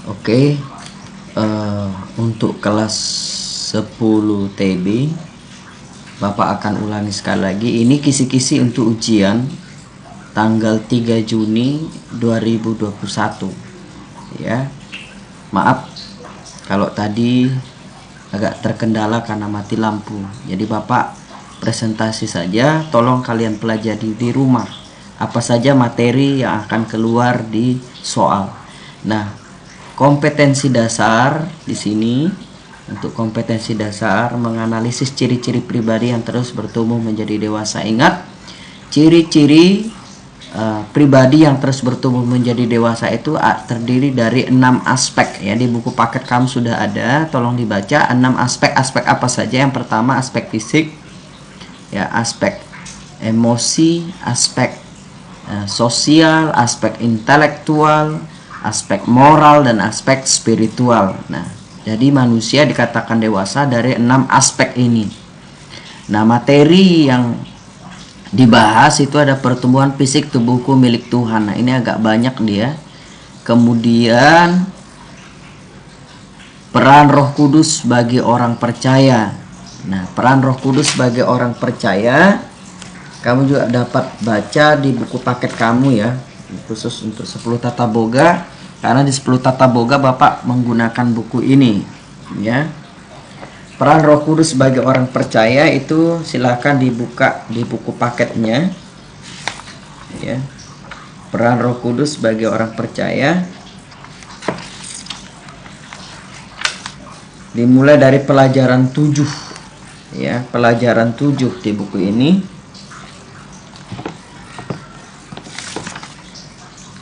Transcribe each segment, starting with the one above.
Oke, untuk kelas 10 TB Bapak akan ulangi sekali lagi. Ini kisi-kisi untuk ujian tanggal 3 Juni 2021 ya. Maaf kalau tadi agak terkendala karena mati lampu. Jadi Bapak presentasi saja, tolong kalian pelajari di rumah apa saja materi yang akan keluar di soal. Nah, kompetensi dasar di sini, untuk kompetensi dasar menganalisis ciri-ciri pribadi yang terus bertumbuh menjadi dewasa. Ingat, ciri-ciri pribadi yang terus bertumbuh menjadi dewasa itu terdiri dari 6 aspek ya. Di buku paket kamu sudah ada, tolong dibaca 6 aspek. Aspek apa saja? Yang pertama aspek fisik ya, aspek emosi, aspek sosial, aspek intelektual, aspek moral, dan aspek spiritual. Nah, jadi manusia dikatakan dewasa dari 6 aspek ini. Nah, materi yang dibahas itu ada pertumbuhan fisik tubuhku milik Tuhan. Nah, ini agak banyak dia. Kemudian peran Roh Kudus bagi orang percaya. Nah, peran Roh Kudus bagi orang percaya kamu juga dapat baca di buku paket kamu ya, khusus untuk 10 tata boga. Karena di 10 tata boga Bapak menggunakan buku ini ya. Peran Roh Kudus bagi orang percaya itu silakan dibuka di buku paketnya ya. Peran Roh Kudus bagi orang percaya dimulai dari pelajaran 7 ya, pelajaran 7 di buku ini.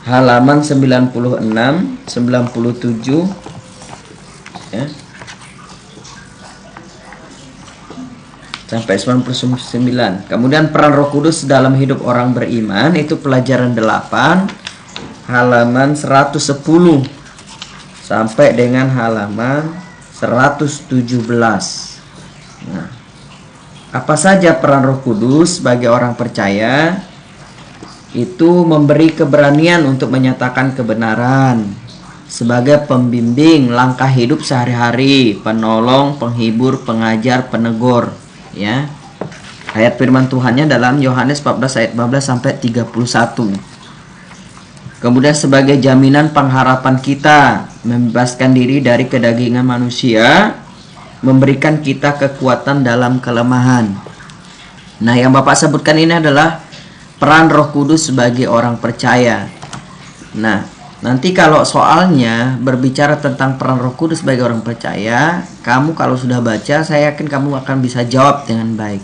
Halaman 96, 97 ya, sampai 99. Kemudian peran Roh Kudus dalam hidup orang beriman itu pelajaran 8, halaman 110 sampai dengan halaman 117. Nah, apa saja peran Roh Kudus bagi orang percaya? Itu memberi keberanian untuk menyatakan kebenaran, sebagai pembimbing langkah hidup sehari-hari, penolong, penghibur, pengajar, penegur ya. Ayat firman Tuhannya dalam Yohanes 14 ayat 14 sampai 31. Kemudian sebagai jaminan pengharapan kita, membebaskan diri dari kedagingan manusia, memberikan kita kekuatan dalam kelemahan. Nah, yang Bapak sebutkan ini adalah peran Roh Kudus sebagai orang percaya. Nah, nanti kalau soalnya berbicara tentang peran Roh Kudus sebagai orang percaya, kamu kalau sudah baca, saya yakin kamu akan bisa jawab dengan baik.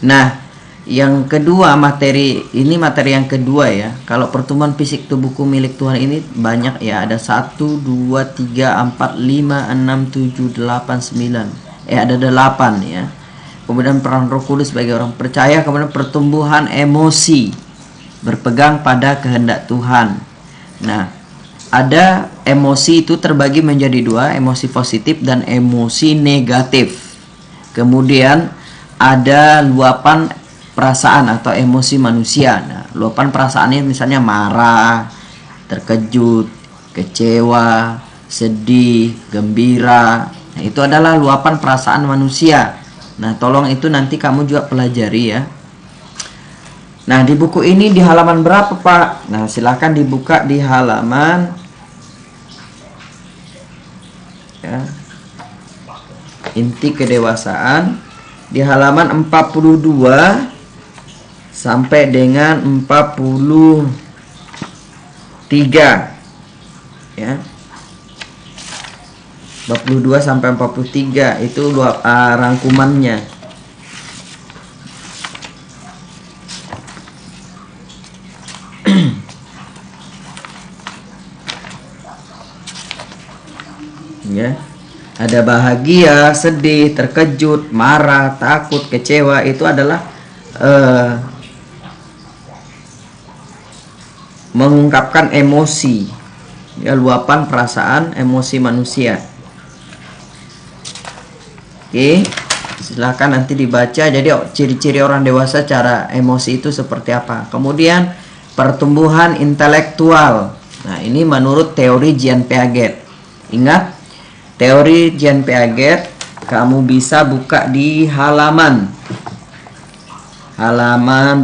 Nah, yang kedua, materi yang kedua ya. Kalau pertumbuhan fisik tubuhku milik Tuhan ini banyak ya, ada 1, 2, 3, 4, 5, 6, 7, 8, 9. Ada 8 ya. Kemudian peran Roh Kudus bagi orang percaya. Kemudian pertumbuhan emosi, berpegang pada kehendak Tuhan. Nah, ada emosi itu terbagi menjadi 2, emosi positif dan emosi negatif. Kemudian ada luapan perasaan atau emosi manusia. Nah, luapan perasaannya misalnya marah, terkejut, kecewa, sedih, gembira. Nah, itu adalah luapan perasaan manusia. Nah, tolong itu nanti kamu juga pelajari ya. Nah, di buku ini di halaman berapa, Pak? Nah, silakan dibuka di halaman ya, inti kedewasaan di halaman 42 sampai dengan 43 ya. 42 sampai 43 itu rangkumannya. Ya. Ada bahagia, sedih, terkejut, marah, takut, kecewa, itu adalah mengungkapkan emosi ya, luapan perasaan emosi manusia. Oke, silahkan nanti dibaca. Jadi ciri-ciri orang dewasa, cara emosi itu seperti apa. Kemudian pertumbuhan intelektual. Nah, ini menurut teori Jean Piaget. Ingat, teori Jean Piaget kamu bisa buka di halaman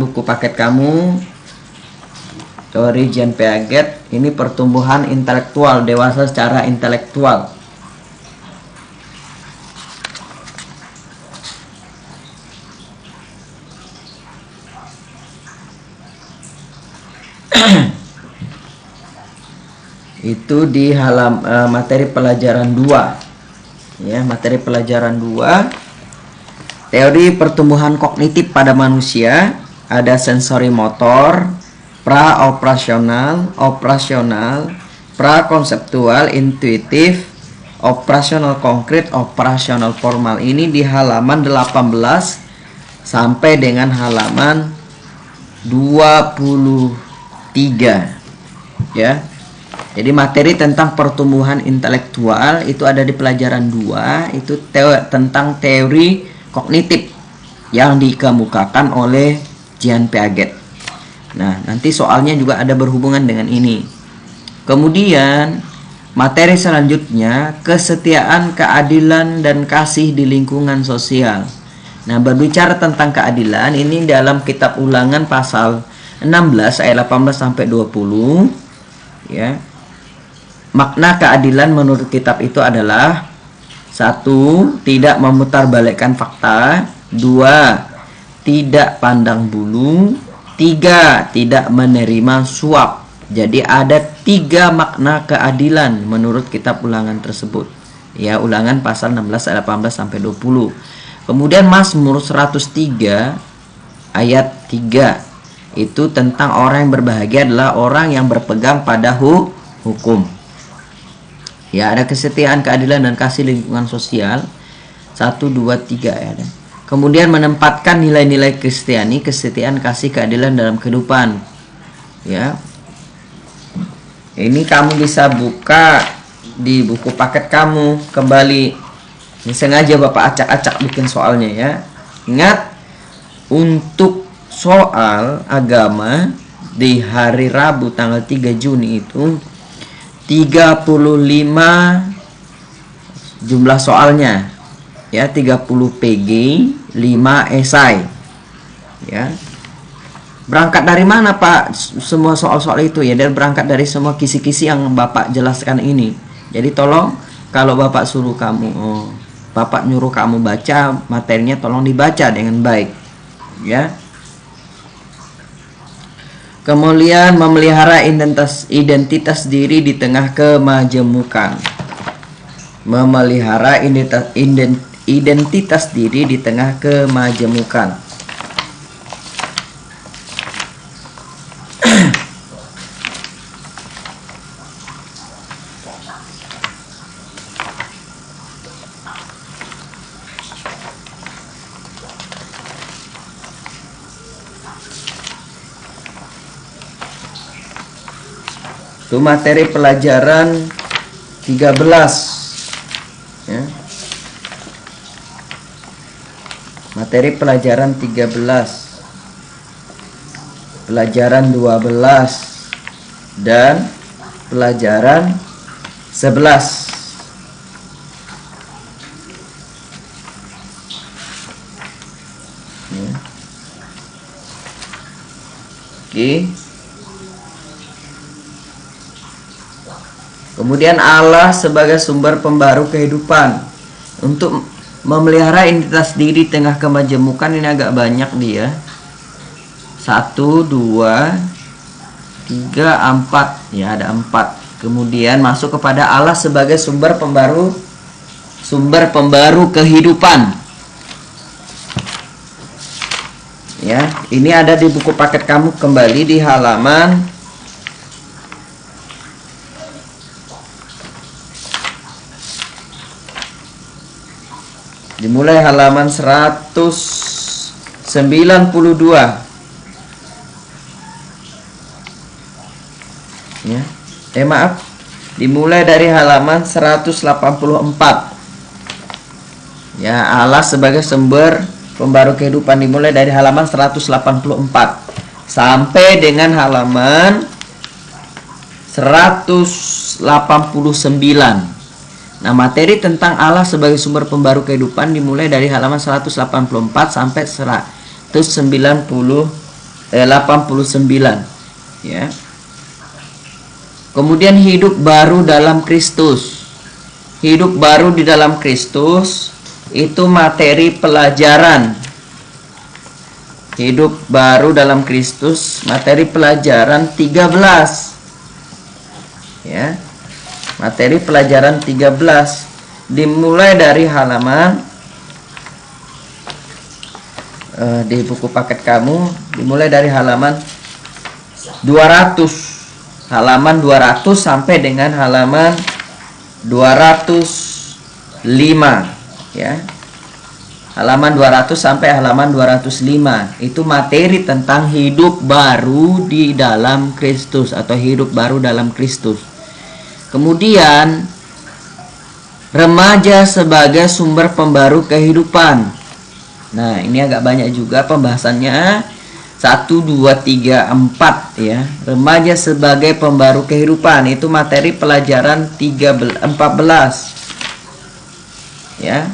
buku paket kamu. Teori Jean Piaget ini pertumbuhan intelektual, dewasa secara intelektual. Itu di materi pelajaran 2. Ya, materi pelajaran 2. Teori pertumbuhan kognitif pada manusia, ada sensori motor, pra-operasional, operasional, pra-konseptual, intuitif, operasional konkret, operasional formal. Ini di halaman 18 sampai dengan halaman 23. Ya. Jadi materi tentang pertumbuhan intelektual itu ada di pelajaran 2, itu tentang teori kognitif yang dikemukakan oleh Jean Piaget. Nah, nanti soalnya juga ada berhubungan dengan ini. Kemudian materi selanjutnya, kesetiaan, keadilan, dan kasih di lingkungan sosial. Nah, berbicara tentang keadilan ini dalam kitab Ulangan pasal 16 ayat 18 sampai 20, ya. Makna keadilan menurut kitab itu adalah: 1. Tidak memutarbalikkan fakta. 2. Tidak pandang bulu. 3. Tidak menerima suap. Jadi ada 3 makna keadilan menurut kitab Ulangan tersebut. Ya, Ulangan pasal 16 ayat 18 sampai 20. Kemudian Mazmur 103 ayat 3 itu tentang orang yang berbahagia adalah orang yang berpegang pada hukum. Ya, ada kesetiaan, keadilan, dan kasih lingkungan sosial. 1, 2, 3 ya. Kemudian menempatkan nilai-nilai Kristiani, kesetiaan, kasih, keadilan dalam kehidupan. Ya. Ini kamu bisa buka di buku paket kamu kembali. Ini sengaja Bapak acak-acak bikin soalnya ya. Ingat, untuk soal agama di hari Rabu tanggal 3 Juni itu 35 jumlah soalnya, ya, 30 PG, 5 esai. Ya. Berangkat dari mana Pak semua soal-soal itu? Ya, dan berangkat dari semua kisi-kisi yang Bapak jelaskan ini. Jadi tolong kalau Bapak Bapak nyuruh kamu baca materinya, tolong dibaca dengan baik. Ya. Kemudian memelihara identitas diri di tengah kemajemukan. Memelihara identitas diri di tengah kemajemukan. Itu materi pelajaran 13. Ya. Materi pelajaran 13, pelajaran 12, dan pelajaran 11. Ya. Oke. Kemudian Allah sebagai sumber pembaru kehidupan. Untuk memelihara identitas diri tengah kemajemukan ini agak banyak dia. 1, 2, 3, 4. Ya, ada 4. Kemudian masuk kepada Allah sebagai sumber pembaru kehidupan. Ya, ini ada di buku paket kamu kembali di halaman dimulai halaman 192. Ya. Maaf. Dimulai dari halaman 184. Ya, Allah sebagai sumber pembaru kehidupan dimulai dari halaman 184 sampai dengan halaman 189. Nah, materi tentang Allah sebagai sumber pembaru kehidupan dimulai dari halaman 184 sampai 189 ya. Kemudian hidup baru dalam Kristus. Hidup baru di dalam Kristus itu materi pelajaran. Hidup baru dalam Kristus materi pelajaran 13 ya. Materi pelajaran 13 dimulai dari halaman di buku paket kamu dimulai dari halaman 200 sampai dengan halaman 205 ya. Halaman 200 sampai halaman 205 itu materi tentang hidup baru di dalam Kristus atau hidup baru dalam Kristus. Kemudian remaja sebagai sumber pembaru kehidupan. Nah, ini agak banyak juga pembahasannya. 1, 2, 3, 4 ya. Remaja sebagai pembaru kehidupan itu materi pelajaran 14 ya.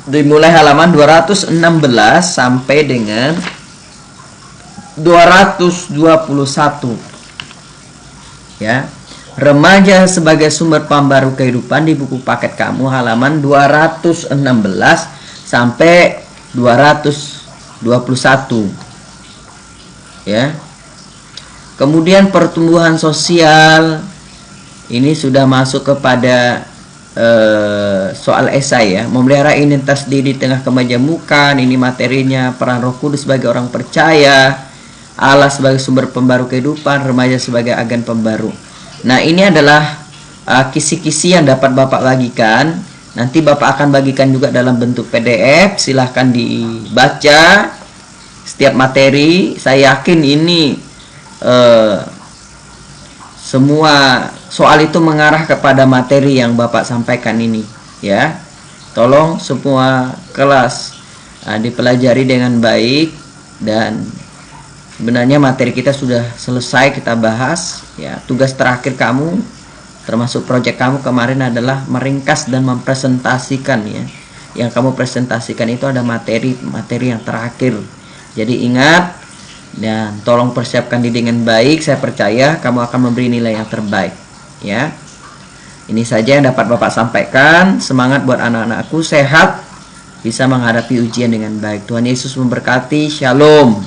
Dimulai halaman 216 sampai dengan 221 ya. Remaja sebagai sumber pembaru kehidupan di buku paket kamu halaman 216 sampai 221 ya. Kemudian pertumbuhan sosial ini sudah masuk kepada soal esai ya. Memelihara identitas diri di tengah kemajemukan, ini materinya peran Roh Kudus sebagai orang percaya, Allah sebagai sumber pembaru kehidupan, remaja sebagai agen pembaru. Nah, ini adalah kisi-kisi yang dapat Bapak bagikan. Nanti Bapak akan bagikan juga dalam bentuk PDF. Silahkan dibaca setiap materi. Saya yakin ini semua soal itu mengarah kepada materi yang Bapak sampaikan ini ya. Tolong semua kelas dipelajari dengan baik, dan sebenarnya materi kita sudah selesai kita bahas ya. Tugas terakhir kamu termasuk proyek kamu kemarin adalah meringkas dan mempresentasikan ya. Yang kamu presentasikan itu ada materi yang terakhir. Jadi ingat dan tolong persiapkan diri dengan baik. Saya percaya kamu akan memberi nilai yang terbaik ya. Ini saja yang dapat Bapak sampaikan. Semangat buat anak-anakku, sehat, bisa menghadapi ujian dengan baik. Tuhan Yesus memberkati. Shalom.